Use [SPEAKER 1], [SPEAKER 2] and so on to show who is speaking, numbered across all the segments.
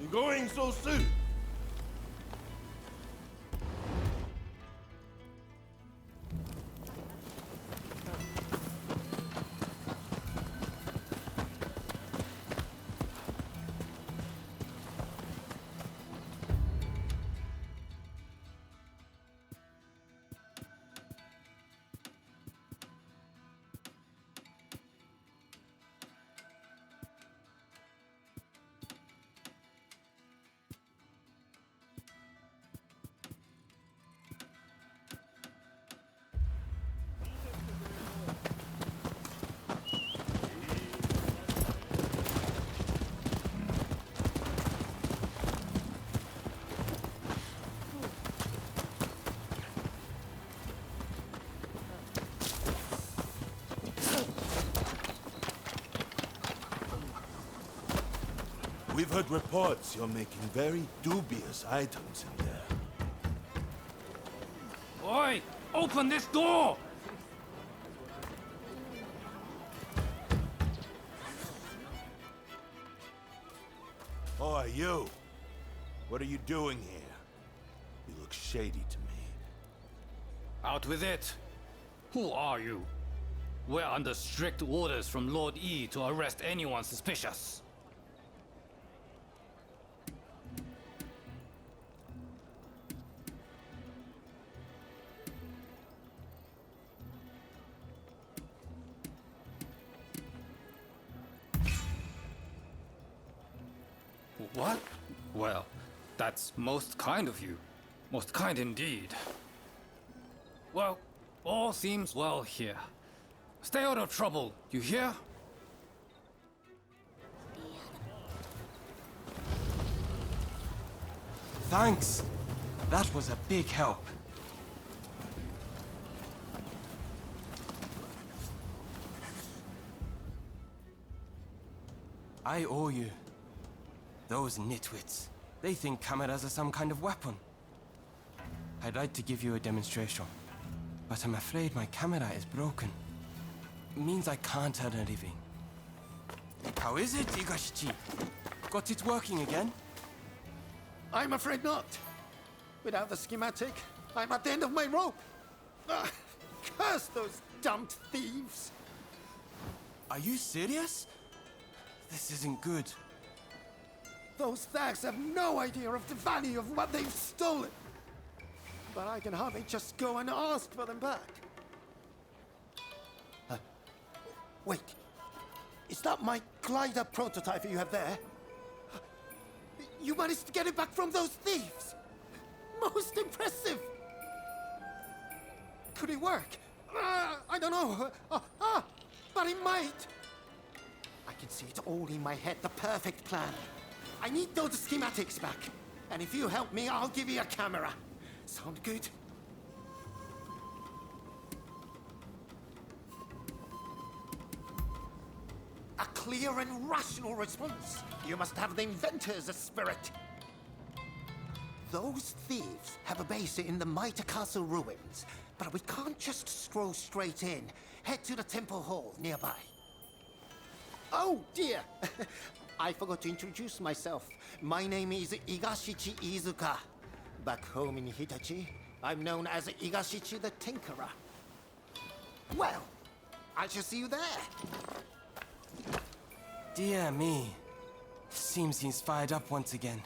[SPEAKER 1] You're going so soon? We've heard reports you're making very dubious items in there.
[SPEAKER 2] Oi! Open this door!
[SPEAKER 1] Oh, you! What are you doing here? You look shady to me.
[SPEAKER 2] Out with it! Who are you? We're under strict orders from Lord E to arrest anyone suspicious. What? Well, that's most kind of you. Most kind indeed. Well, all seems well here. Stay out of trouble, you hear?
[SPEAKER 3] Thanks. That was a big help. I owe you. Those nitwits. They think cameras are some kind of weapon. I'd like to give you a demonstration, but I'm afraid my camera is broken. It means I can't earn a living. How is it, Igashichi? Got it working again?
[SPEAKER 4] I'm afraid not. Without the schematic, I'm at the end of my rope. Curse those damned thieves!
[SPEAKER 3] Are you serious? This isn't good.
[SPEAKER 4] Those thags have no idea of the value of what they've stolen. But I can hardly just go and ask for them back. Wait. Is that my glider prototype you have there? You managed to get it back from those thieves! Most impressive! Could it work? I don't know. But it might! I can see it all in my head, the perfect plan. I need those schematics back. And if you help me, I'll give you a camera. Sound good? A clear and rational response. You must have the inventor's spirit. Those thieves have a base in the Mitre Castle ruins, but we can't just stroll straight in. Head to the temple hall nearby. Oh dear! I forgot to introduce myself. My name is Igashichi Iizuka. Back home in Hitachi, I'm known as Igashichi the Tinkerer. Well, I shall see you there.
[SPEAKER 3] Dear me. Seems he's fired up once again.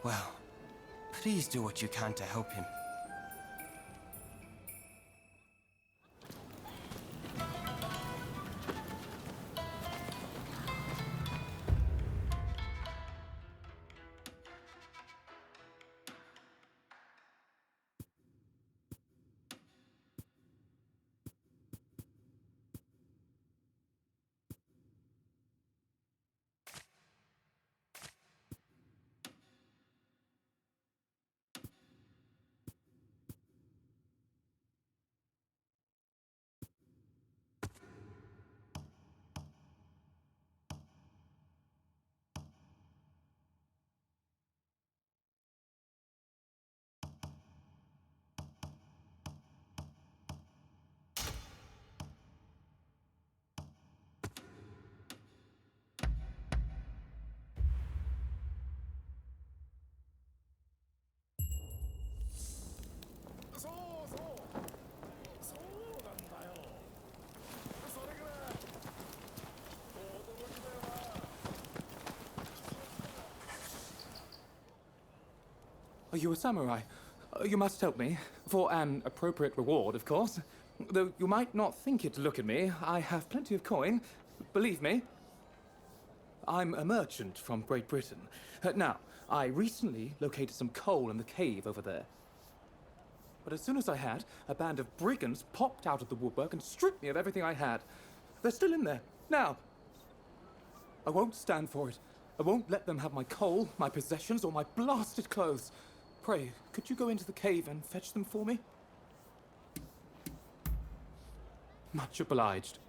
[SPEAKER 3] Well, please do what you can to help him.
[SPEAKER 5] Are you a samurai? You must help me. For an appropriate reward, of course. Though you might not think it to look at me, I have plenty of coin. Believe me. I'm a merchant from Great Britain. Now, I recently located some coal in the cave over there. But as soon as I had, a band of brigands popped out of the woodwork and stripped me of everything I had. They're still in there, now. I won't stand for it. I won't let them have my coal, my possessions, or my blasted clothes. Pray, could you go into the cave and fetch them for me? Much obliged.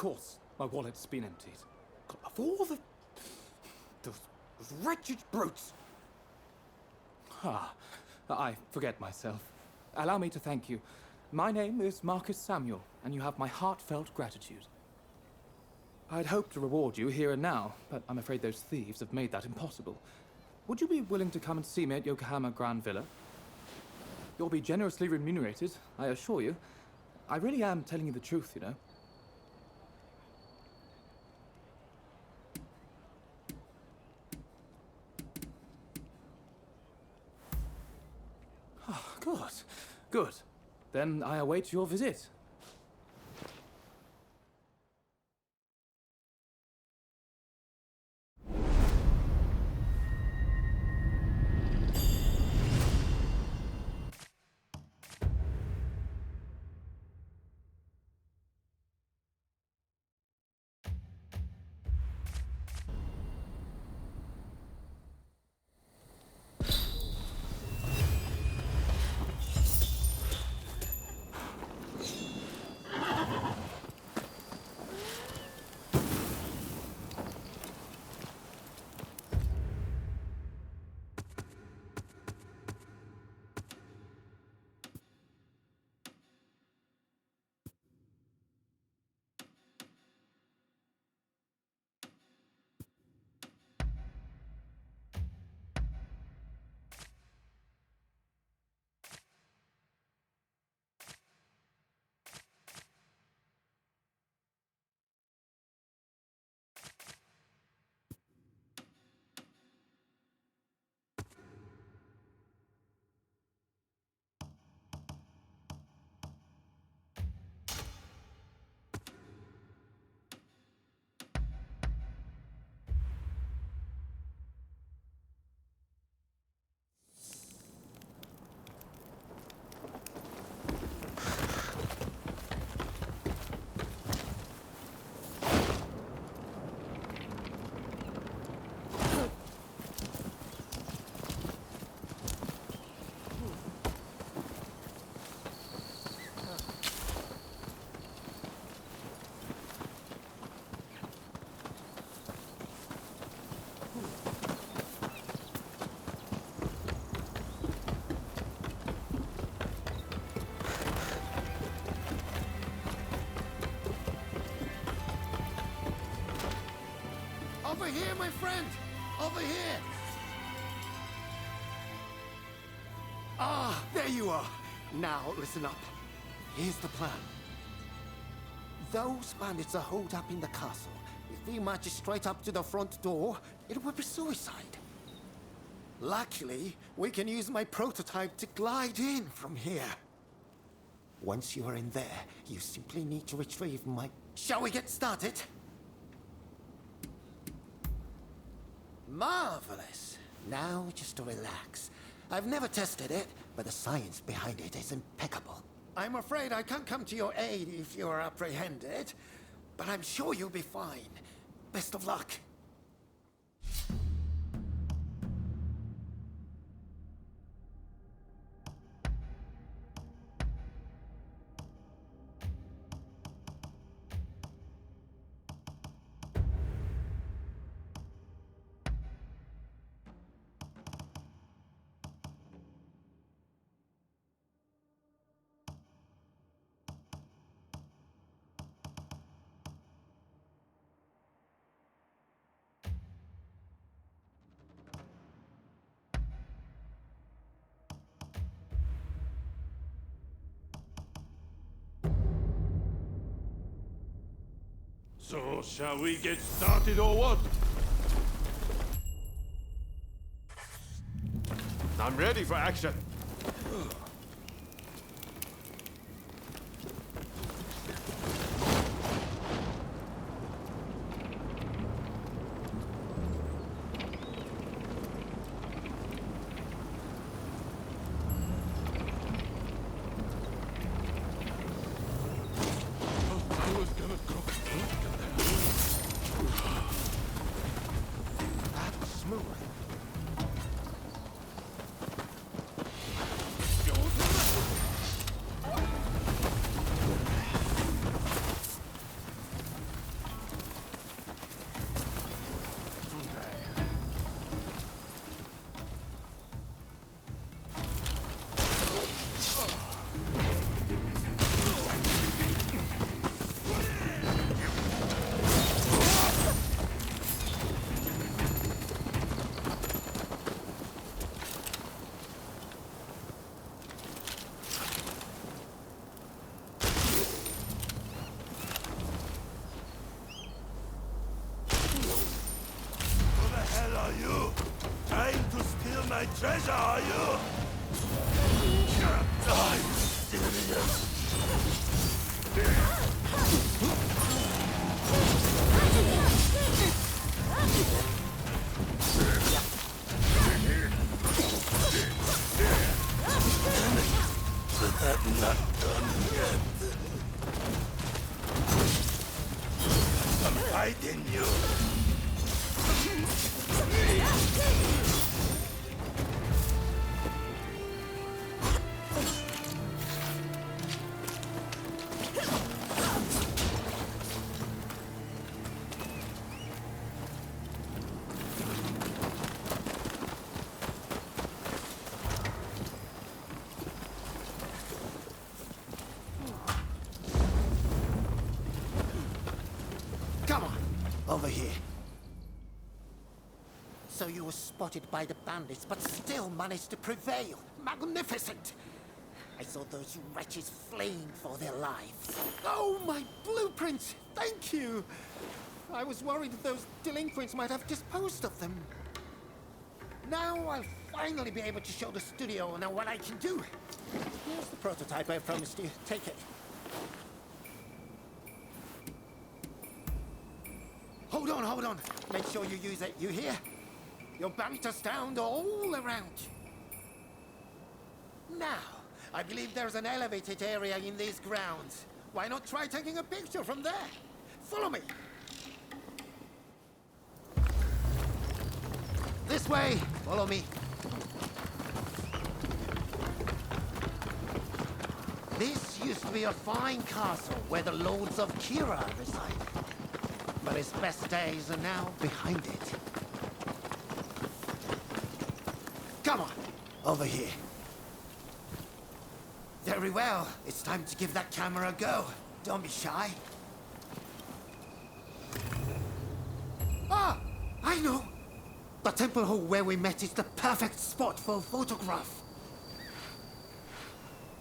[SPEAKER 5] course, my wallet's been emptied. Of all those wretched brutes! I forget myself. Allow me to thank you. My name is Marcus Samuel, and you have my heartfelt gratitude. I'd hoped to reward you here and now, but I'm afraid those thieves have made that impossible. Would you be willing to come and see me at Yokohama Grand Villa? You'll be generously remunerated, I assure you. I really am telling you the truth, you know. Good, good. Then I await your visit.
[SPEAKER 4] Over here, my friend! Over here! Ah, there you are! Now, listen up. Here's the plan. Those bandits are holed up in the castle. If we march straight up to the front door, it would be suicide. Luckily, we can use my prototype to glide in from here. Once you are in there, you simply need to retrieve my... Shall we get started? Marvelous. Now just to relax. I've never tested it, but the science behind it is impeccable. I'm afraid I can't come to your aid if you're apprehended, but I'm sure you'll be fine. Best of luck.
[SPEAKER 1] So, shall we get started or what? I'm ready for action. treasure, are you? I'm serious. But I'm not done yet. I'm fighting you.
[SPEAKER 4] Come on, over here. So you were spotted by the bandits, but still managed to prevail. Magnificent! I saw those wretches fleeing for their lives. Oh, my blueprints! Thank you! I was worried that those delinquents might have disposed of them. Now I'll finally be able to show the studio now what I can do. Here's the prototype I promised you. Take it. Hold on, hold on. Make sure you use it, you hear? Your banter sound all around you. Now, I believe there's an elevated area in these grounds. Why not try taking a picture from there? Follow me. This way, follow me. This used to be a fine castle where the lords of Kira resided. But its best days are now behind it. Come on, over here. Very well. It's time to give that camera a go. Don't be shy. Ah! I know! The temple hall where we met is the perfect spot for a photograph.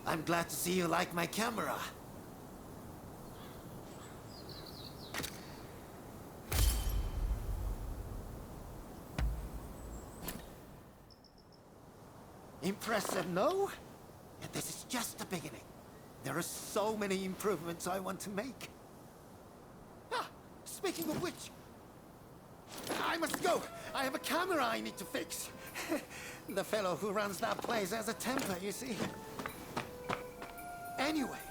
[SPEAKER 4] I'm glad to see you like my camera. Impressive, no? And this is just the beginning. There are so many improvements I want to make. Ah, speaking of which, I must go. I have a camera I need to fix. The fellow who runs that place has a temper, you see. Anyway,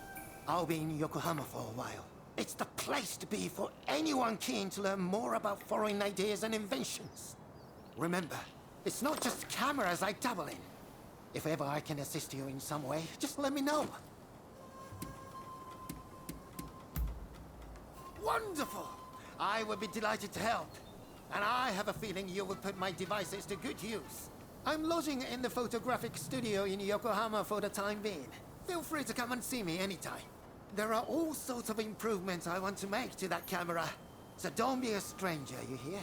[SPEAKER 4] I'll be in Yokohama for a while. It's the place to be for anyone keen to learn more about foreign ideas and inventions. Remember, it's not just cameras I dabble in. If ever I can assist you in some way, just let me know. Wonderful! I would be delighted to help. And I have a feeling you will put my devices to good use. I'm lodging in the photographic studio in Yokohama for the time being. Feel free to come and see me anytime. There are all sorts of improvements I want to make to that camera. So don't be a stranger, you hear?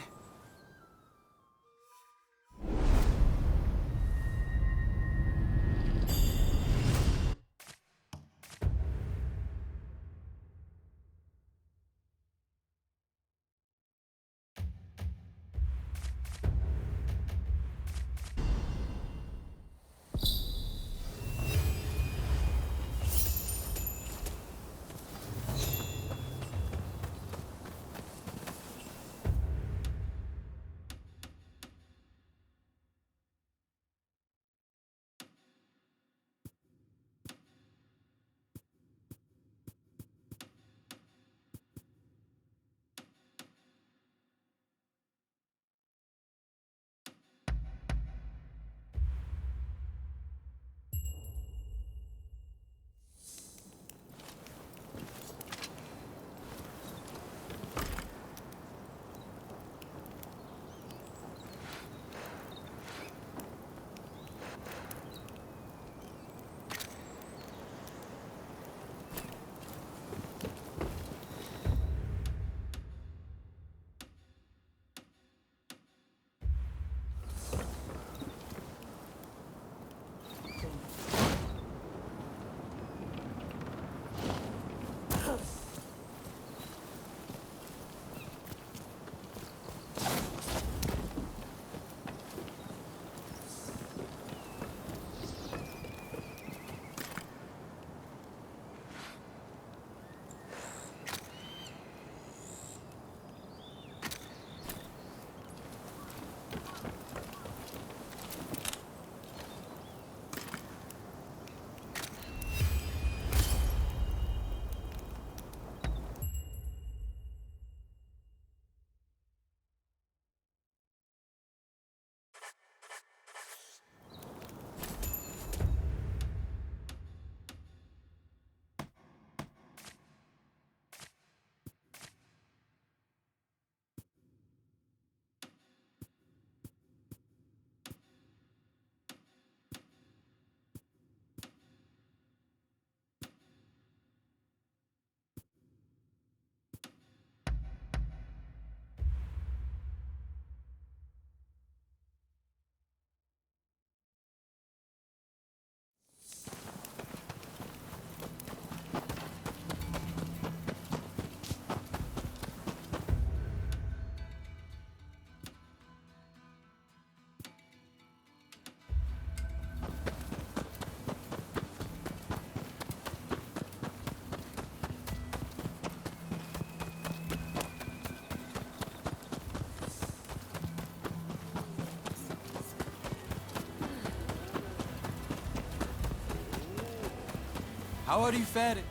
[SPEAKER 3] How are you faring?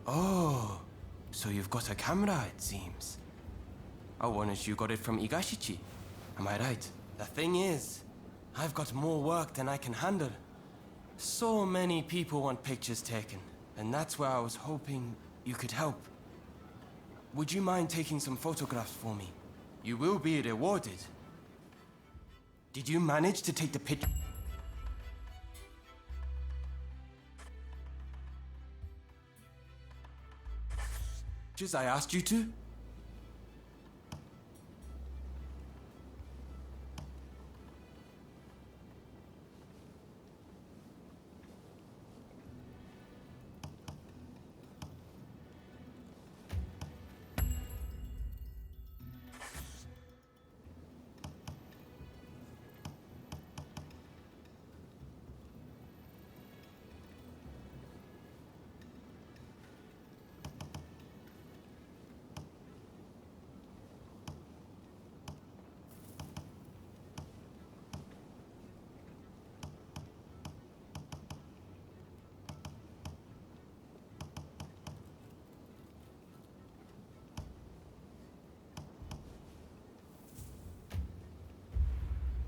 [SPEAKER 3] Oh, so you've got a camera, it seems. I wanted you got it from Igashichi. Am I right? The thing is, I've got more work than I can handle. So many people want pictures taken, and that's where I was hoping you could help. Would you mind taking some photographs for me? You will be rewarded. Did you manage to take the picture? Just I asked you to?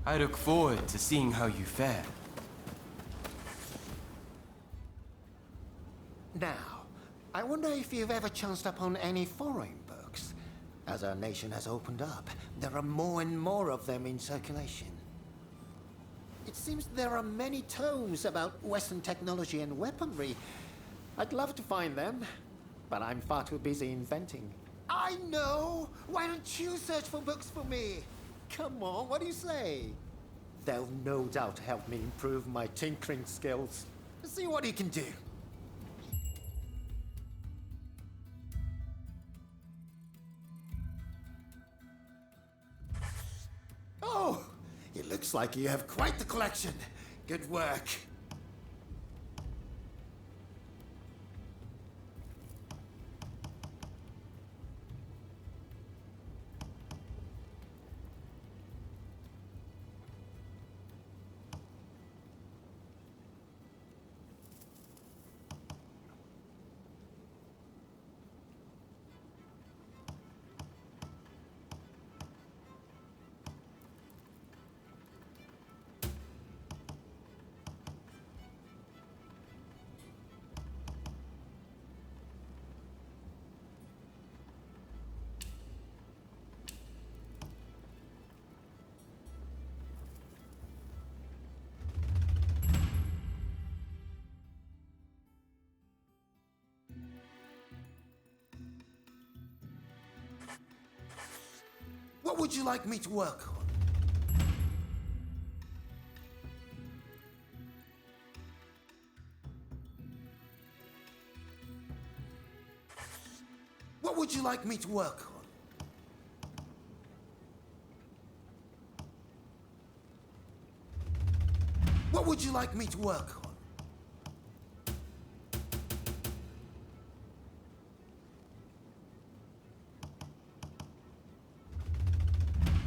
[SPEAKER 3] I look forward to seeing how you fare.
[SPEAKER 4] Now, I wonder if you've ever chanced upon any foreign books. As our nation has opened up, there are more and more of them in circulation. It seems there are many tomes about Western technology and weaponry. I'd love to find them, but I'm far too busy inventing. I know! Why don't you search for books for me? Come on, what do you say? They'll no doubt help me improve my tinkering skills. See what you can do. Oh, it looks like you have quite the collection. Good work. What would you like me to work on? What would you like me to work on? What would you like me to work on?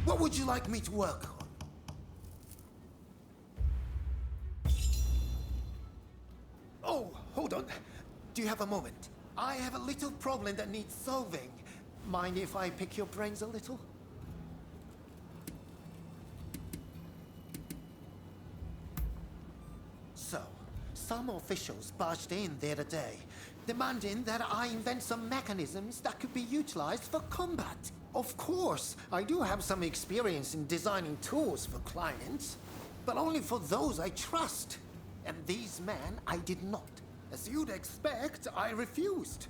[SPEAKER 4] What would you like me to work on? Oh, hold on. Do you have a moment? I have a little problem that needs solving. Mind if I pick your brains a little? So, some officials barged in the other day, demanding that I invent some mechanisms that could be utilized for combat. Of course, I do have some experience in designing tools for clients, but only for those I trust. And these men, I did not. As you'd expect, I refused.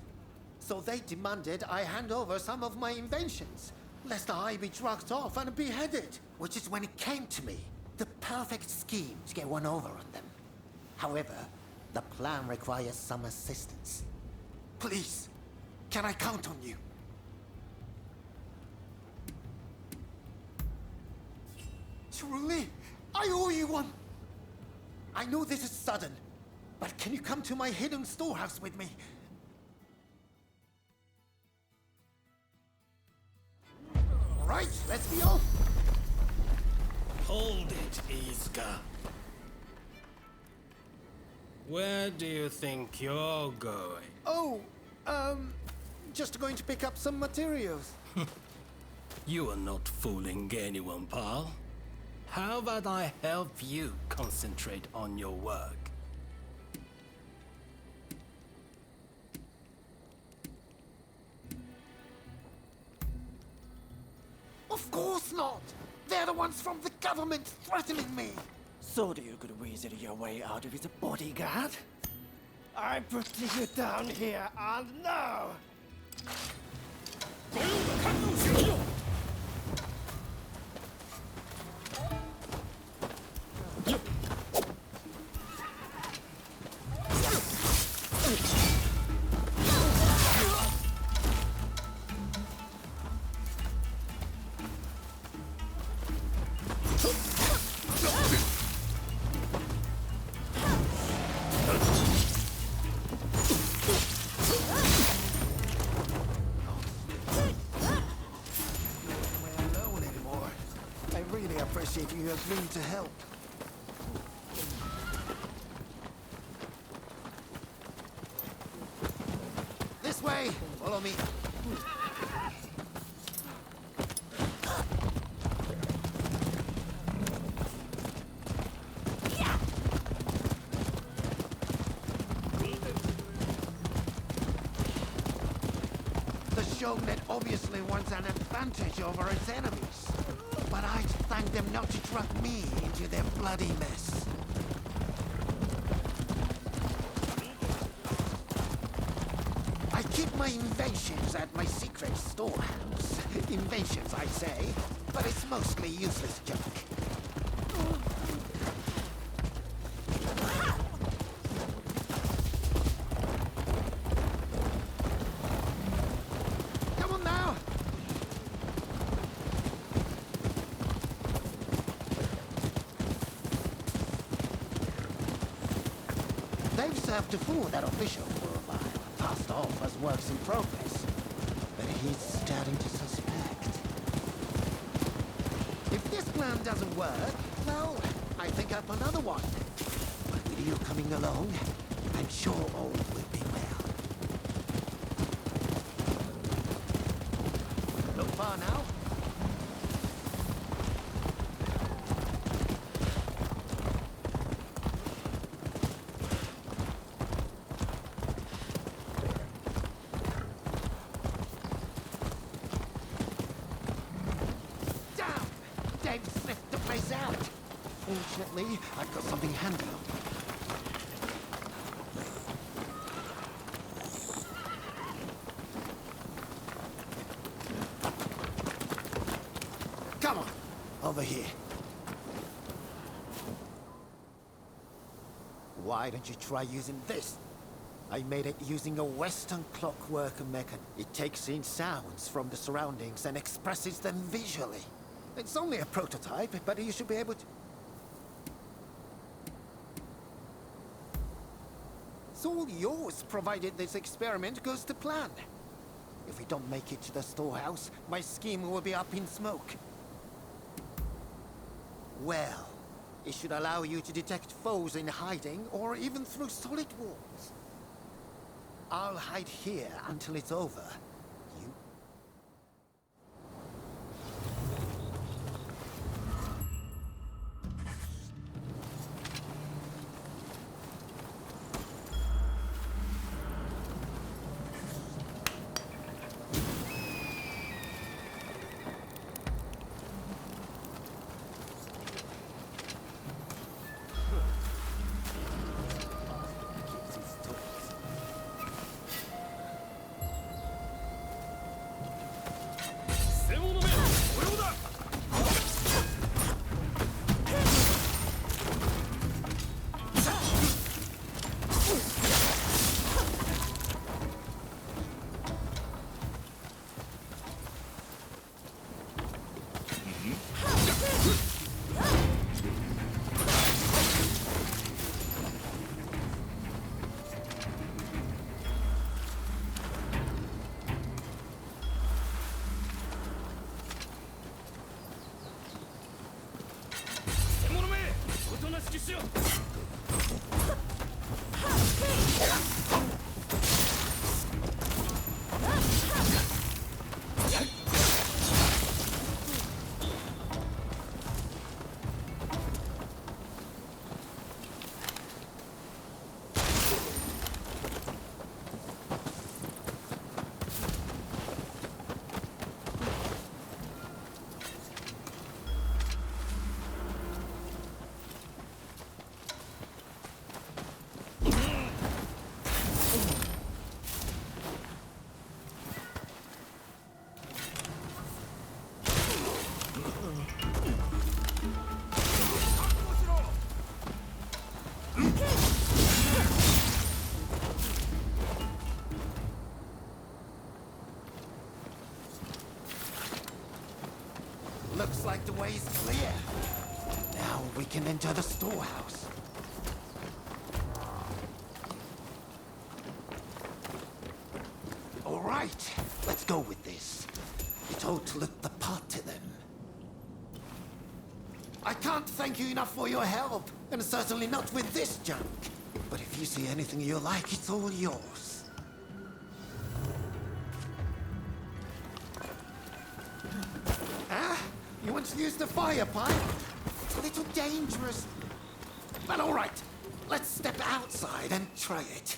[SPEAKER 4] So they demanded I hand over some of my inventions, lest I be drugged off and beheaded. Which is when it came to me, the perfect scheme to get one over on them. However, the plan requires some assistance. Please, can I count on you? Truly, I owe you one. I know this is sudden, but can you come to my hidden storehouse with me? All right, let's be off.
[SPEAKER 6] Hold it, Izuka.
[SPEAKER 3] Where do you think you're going?
[SPEAKER 4] Oh, just going to pick up some materials.
[SPEAKER 3] You are not fooling anyone, pal. How about I help you concentrate on your work?
[SPEAKER 4] Of course not! They're the ones from the government threatening me!
[SPEAKER 6] So do you could weasel your way out of his bodyguard? I'm putting you down here and now!
[SPEAKER 4] Appreciate you agreeing to help. This way! Follow me. The showman obviously wants an advantage over its enemies. But I'd thank them not to drag me into their bloody mess. I keep my inventions at my secret storehouse. Inventions, I say, but it's mostly useless junk. Come on now! They've served to fool that official for a while, passed off as works in progress. But he's starting to suspect. If this plan doesn't work, well, I think up another one. But with you coming along, I'm sure all will be well. Not far now. Sniffed the place out. Fortunately, I've got something handy on me. Come on, over here. Why don't you try using this? I made it using a Western clockwork mechanism. It takes in sounds from the surroundings and expresses them visually. It's only a prototype, but you should be able to... It's all yours, provided this experiment goes to plan. If we don't make it to the storehouse, my scheme will be up in smoke. Well, it should allow you to detect foes in hiding, or even through solid walls. I'll hide here until it's over. You... Looks like the way is clear. Now we can enter the storehouse. All right, let's go with this. It ought to look the part to them. I can't thank you enough for your help, and certainly not with this junk. But if you see anything you like, it's all yours. Ah? You want to use the fire pipe? It's a little dangerous. But all right, let's step outside and try it.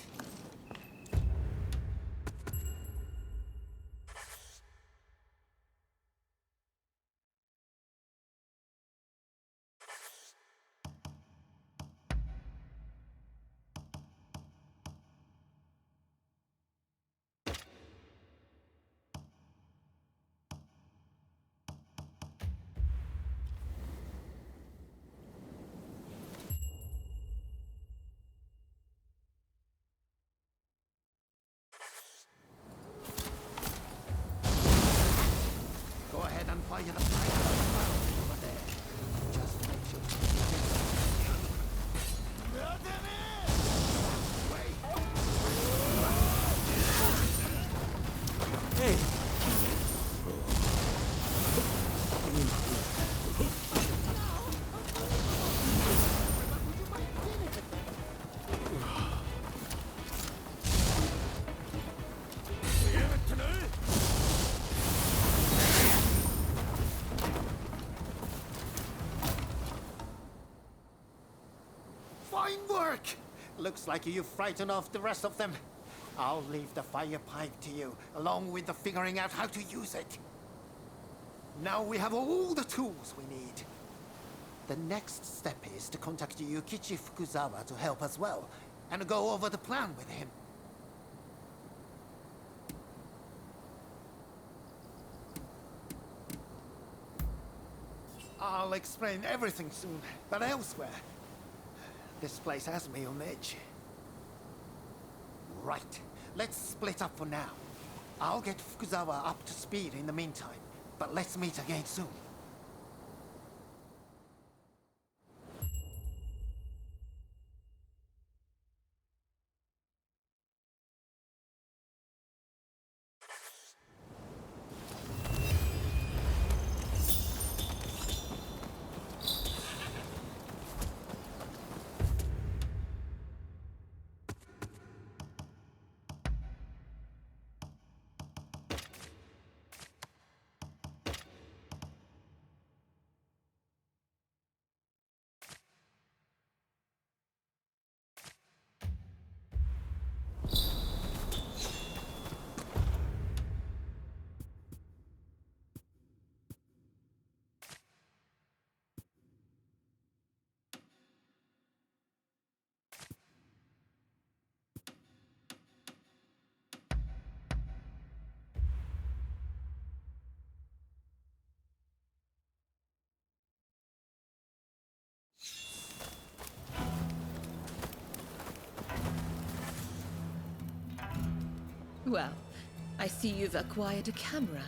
[SPEAKER 4] Go ahead and fire the fire over there. Just make sure
[SPEAKER 3] Hey!
[SPEAKER 4] Fine work! Looks like you've frightened off the rest of them. I'll leave the fire pipe to you, along with the figuring out how to use it. Now we have all the tools we need. The next step is to contact Yukichi Fukuzawa to help as well, and go over the plan with him. I'll explain everything soon, but elsewhere. This place has me on edge. Right. Let's split up for now. I'll get Fukuzawa up to speed in the meantime, but let's meet again soon.
[SPEAKER 7] Well, I see you've acquired a camera.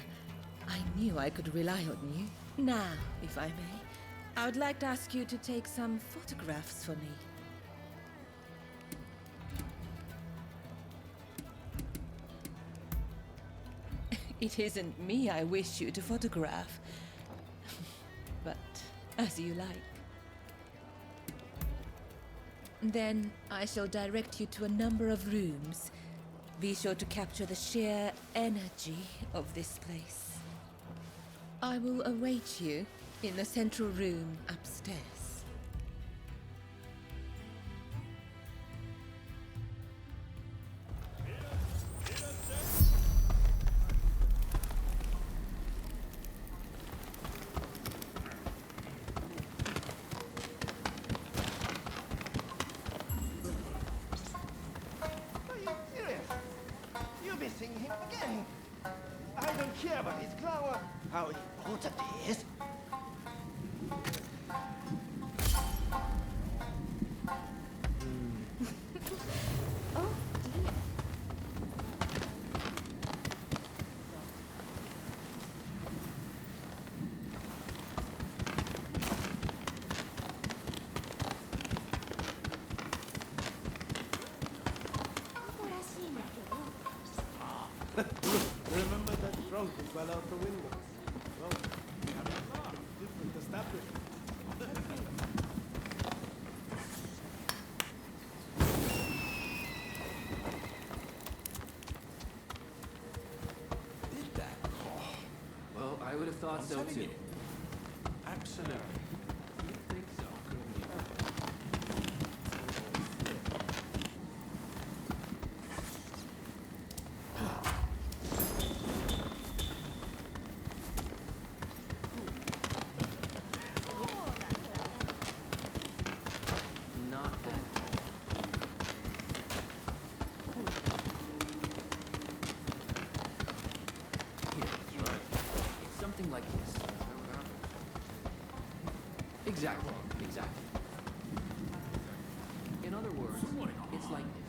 [SPEAKER 7] I knew I could rely on you. Now, if I may, I would like to ask you to take some photographs for me. It isn't me I wish you to photograph, but as you like. Then I shall direct you to a number of rooms. Be sure to capture the sheer energy of this place. I will await you in the central room upstairs.
[SPEAKER 6] Are you serious? You're missing him again. I don't care about his clown. How important he is.
[SPEAKER 8] Remember that Drunken fell out the window? Well, we have a lot of different establishments.
[SPEAKER 1] Did that?
[SPEAKER 5] Well, I would have thought so too.
[SPEAKER 1] Absolutely.
[SPEAKER 5] You think so? Not that. Here, that's right. It's something like this. Exactly, exactly. In other words, it's like this.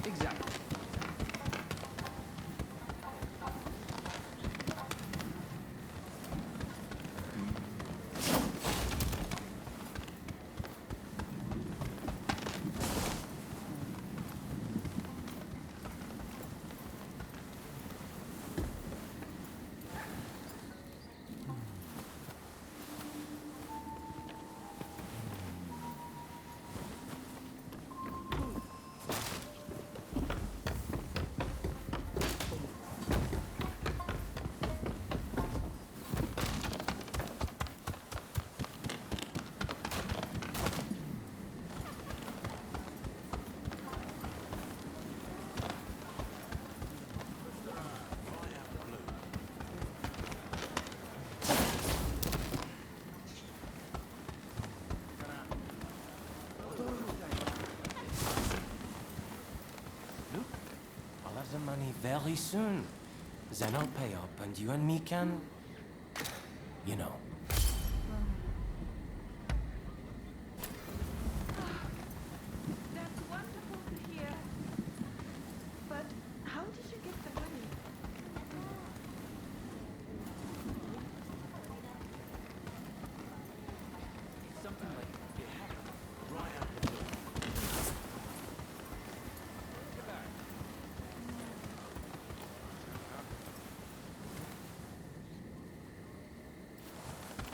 [SPEAKER 5] Exactly.
[SPEAKER 3] I'll have the money very soon. Then I'll pay up and you and me can... You know.
[SPEAKER 9] That's wonderful to hear. But how did you get the money?
[SPEAKER 5] Something like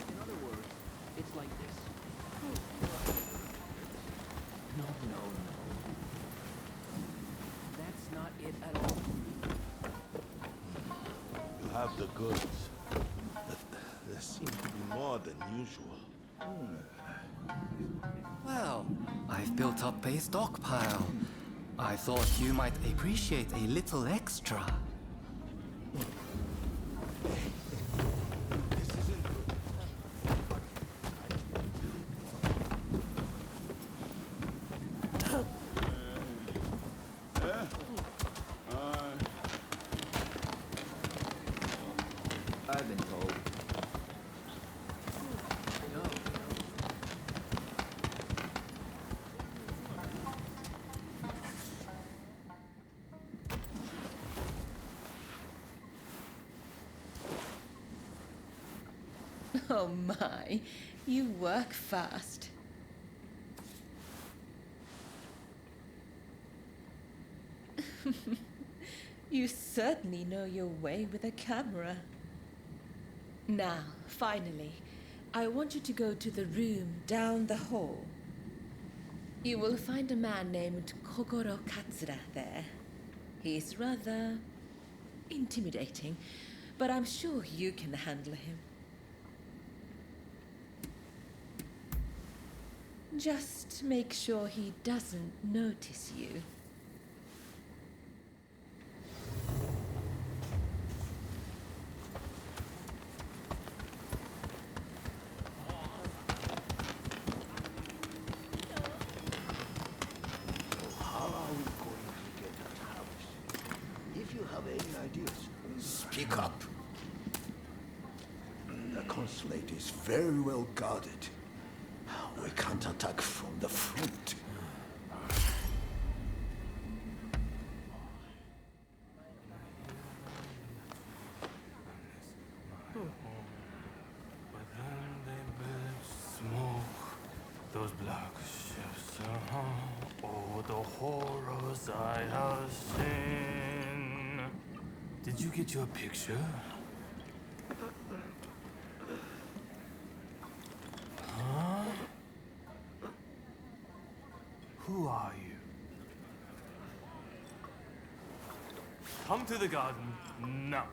[SPEAKER 5] In other words, it's like this. No, no, no. That's not it at all.
[SPEAKER 1] You have the goods. But there seems to be more than usual.
[SPEAKER 2] Well, I've built up a stockpile. I thought you might appreciate a little extra.
[SPEAKER 1] This isn't good.
[SPEAKER 5] I've been told. No.
[SPEAKER 7] Oh my, you work fast. You certainly know your way with a camera. Now, finally, I want you to go to the room down the hall. You will find a man named Kogoro Katsura there. He's rather intimidating, but I'm sure you can handle him. Just make sure he doesn't notice you.
[SPEAKER 10] How are we going to get that house? If you have any ideas, speak up. The consulate is very well guarded. We can't attack from the front.
[SPEAKER 11] But then they built smoke, those black ships. Oh, the horrors I have seen. Did you get your picture? Huh? Who are you? Come to the garden now.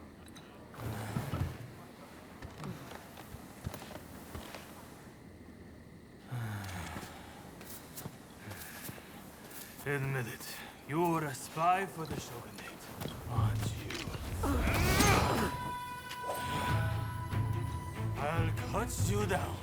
[SPEAKER 11] Admit it. You were a spy for the Shogunate, aren't you? I'll cut you down.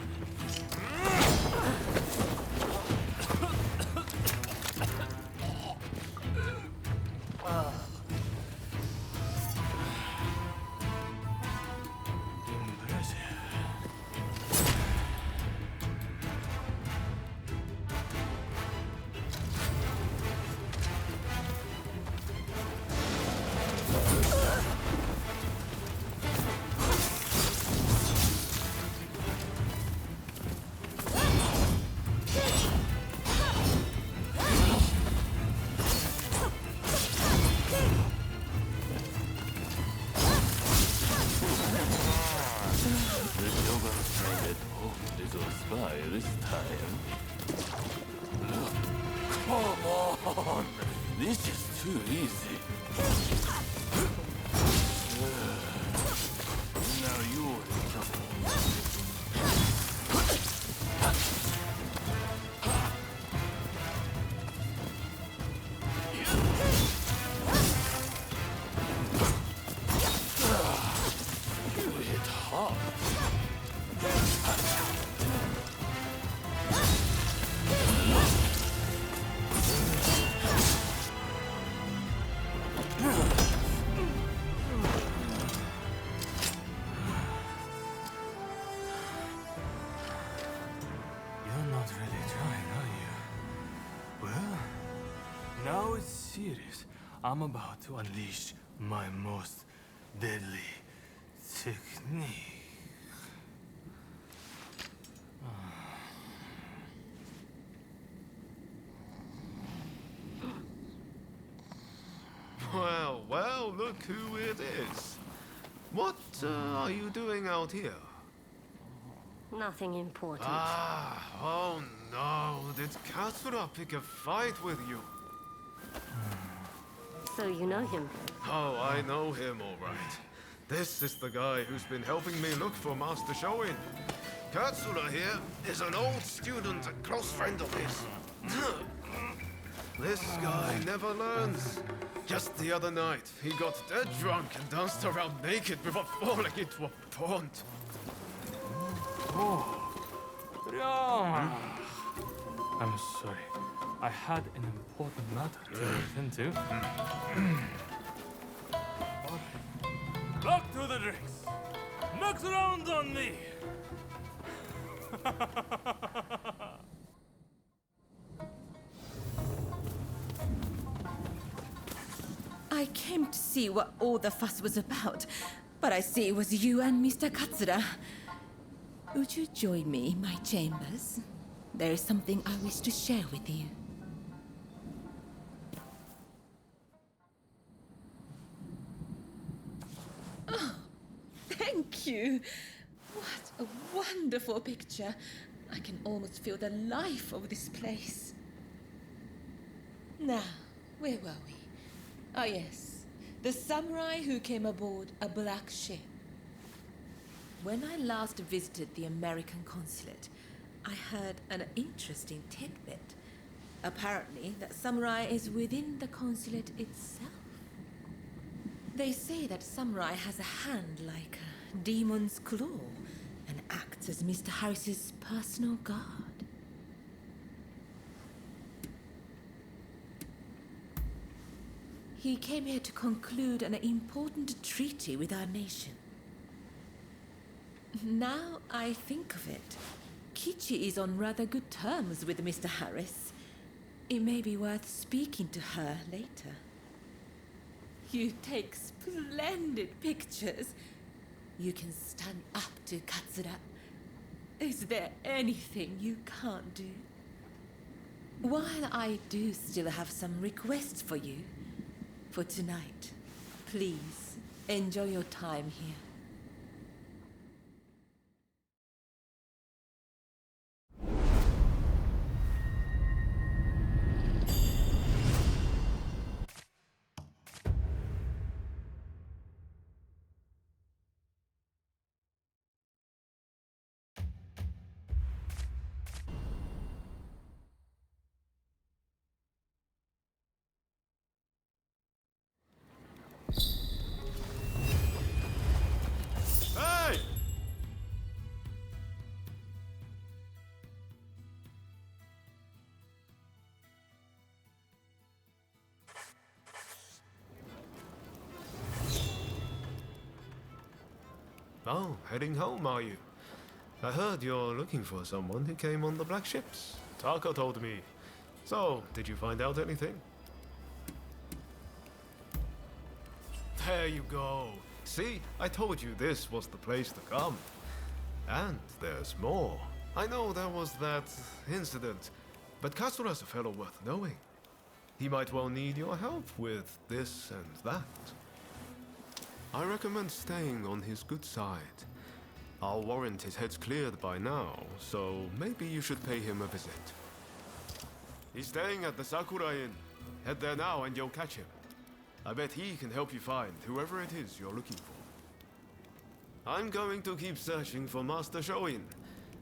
[SPEAKER 11] This is too easy. Now you're in trouble. You hit hard. You're not really trying, are you? Well, now it's serious. I'm about to unleash my most deadly technique.
[SPEAKER 12] Well, well, look who it is. What are you doing out here?
[SPEAKER 13] Nothing important.
[SPEAKER 12] Oh no, did Katsura pick a fight with you?
[SPEAKER 13] So you know him?
[SPEAKER 12] Oh, I know him all right. This is the guy who's been helping me look for Master Shoin. Katsura here is an old student, a close friend of his. This guy never learns. Just the other night, he got dead drunk and danced around naked before falling into a pond.
[SPEAKER 11] I'm sorry. I had an important matter to attend to. Back to the drinks. Next round on me.
[SPEAKER 7] I came to see what all the fuss was about, but I see it was you and Mr. Katsura. Would you join me in my chambers? There is something I wish to share with you. Oh, thank you. What a wonderful picture. I can almost feel the life of this place. Now, where were we? Ah, yes. The samurai who came aboard a black ship. When I last visited the American consulate, I heard an interesting tidbit. Apparently, that samurai is within the consulate itself. They say that samurai has a hand like a demon's claw and acts as Mr. Harris's personal guard. He came here to conclude an important treaty with our nation. Now I think of it, Kichi is on rather good terms with Mr. Harris. It may be worth speaking to her later. You take splendid pictures. You can stand up to Katsura. Is there anything you can't do? While I do still have some requests for you, for tonight, please enjoy your time here.
[SPEAKER 12] Hey! Oh, heading home, are you? I heard you're looking for someone who came on the black ships. Taka told me. So, did you find out anything? There you go. See, I told you this was the place to come. And there's more. I know there was that incident, but Katsura's a fellow worth knowing. He might well need your help with this and that. I recommend staying on his good side. I'll warrant his head's cleared by now, so maybe you should pay him a visit. He's staying at the Sakura Inn. Head there now and you'll catch him. I bet he can help you find whoever it is you're looking for. I'm going to keep searching for Master Shoin.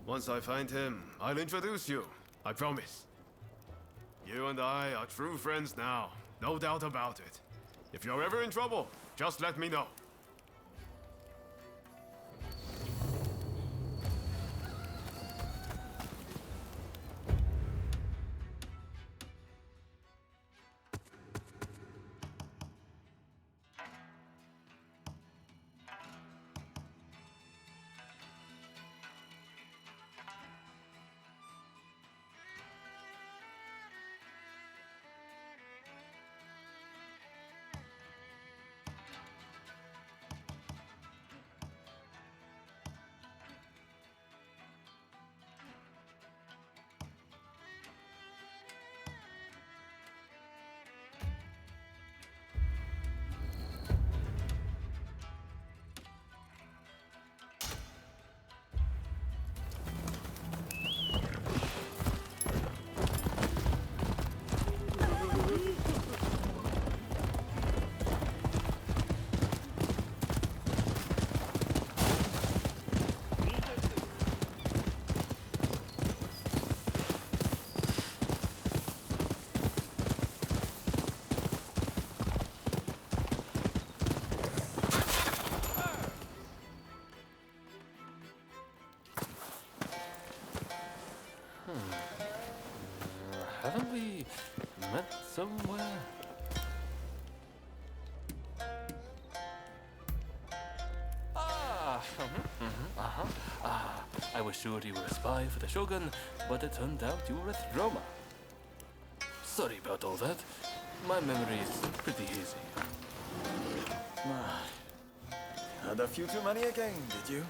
[SPEAKER 12] Once I find him, I'll introduce you. I promise. You and I are true friends now. No doubt about it. If you're ever in trouble, just let me know.
[SPEAKER 11] Haven't we met somewhere? I was sure you were a spy for the Shogun, but it turned out you were at Roma. Sorry about all that. My memory is pretty hazy.
[SPEAKER 14] Had a few too many again, did you?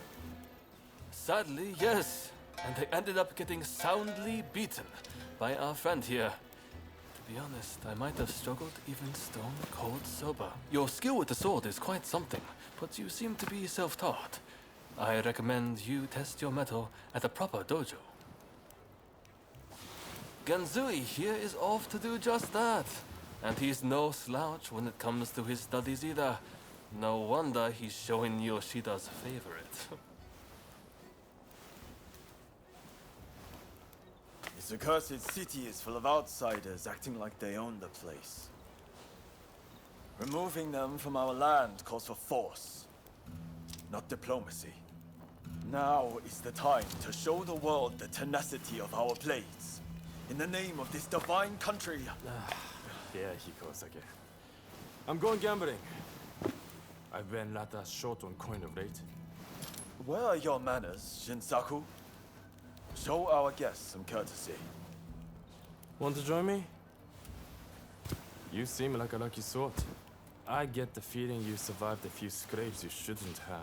[SPEAKER 11] Sadly, yes. And they ended up getting soundly beaten by our friend here. To be honest, I might have struggled even stone cold sober. Your skill with the sword is quite something, but you seem to be self-taught. I recommend you test your mettle at a proper dojo. Genzui here is off to do just that. And he's no slouch when it comes to his studies either. No wonder he's showing Yoshida's favorite.
[SPEAKER 14] This accursed city is full of outsiders acting like they own the place. Removing them from our land calls for force, not diplomacy. Now is the time to show the world the tenacity of our blades. In the name of this divine country.
[SPEAKER 15] Yeah, he goes again. I'm going gambling. I've been rather short on coin of late.
[SPEAKER 14] Where are your manners, Shinsaku? Show our guests some courtesy.
[SPEAKER 15] Want to join me? You seem like a lucky sort. I get the feeling you survived a few scrapes you shouldn't have.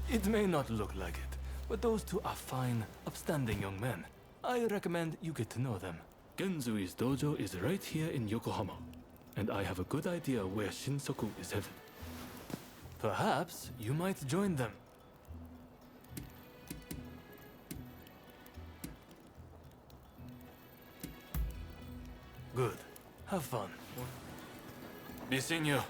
[SPEAKER 11] It may not look like it, but those two are fine, upstanding young men. I recommend you get to know them. Genzui's dojo is right here in Yokohama, and I have a good idea where Shinsaku is headed. Perhaps you might join them. Good. Have fun. Be seeing you.